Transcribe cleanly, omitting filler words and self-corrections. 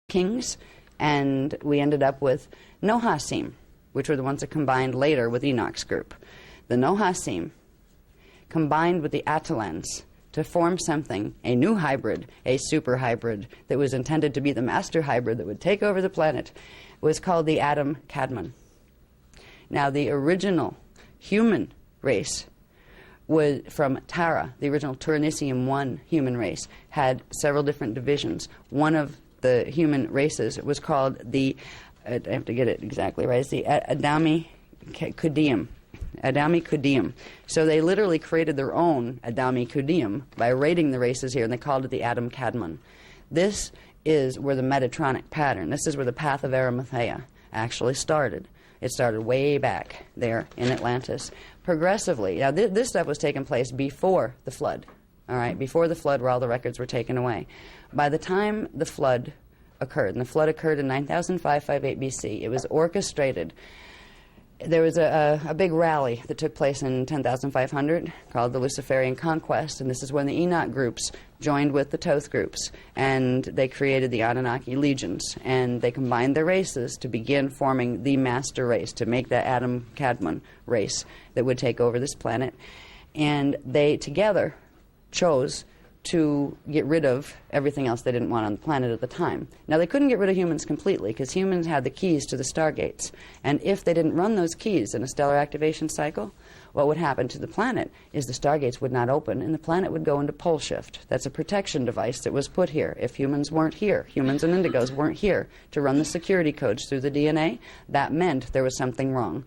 kings, and we ended up with Nohasim, which were the ones that combined later with Enoch's group. The Nohasim combined with the Atalans to form something, a new hybrid, a super hybrid, that was intended to be the master hybrid that would take over the planet, was called the Adam Kadmon. Now, the original human race was from Tara. The original Turanicium 1 human race had several different divisions. One of the human races was called the, I have to get it exactly right, it's the Adami Kudium. So they literally created their own Adami Kudium by raiding the races here, and they called it the Adam Kadmon. This is where the Metatronic pattern, this is where the path of Arimathea actually started. It started way back there in Atlantis. Progressively, now this stuff was taking place before the flood, all right, before the flood where all the records were taken away. By the time the flood occurred, and the flood occurred in 9558 BC, it was orchestrated. There was a big rally that took place in 10,500 called the Luciferian Conquest, and this is when the Enoch groups joined with the Thoth groups, and they created the Anunnaki legions, and they combined their races to begin forming the master race, to make that Adam Kadmon race that would take over this planet. And they together chose to get rid of everything else they didn't want on the planet at the time. Now, they couldn't get rid of humans completely because humans had the keys to the stargates. And if they didn't run those keys in a stellar activation cycle, what would happen to the planet is the stargates would not open and the planet would go into pole shift. That's a protection device that was put here. If humans weren't here, humans and indigos weren't here to run the security codes through the DNA, that meant there was something wrong.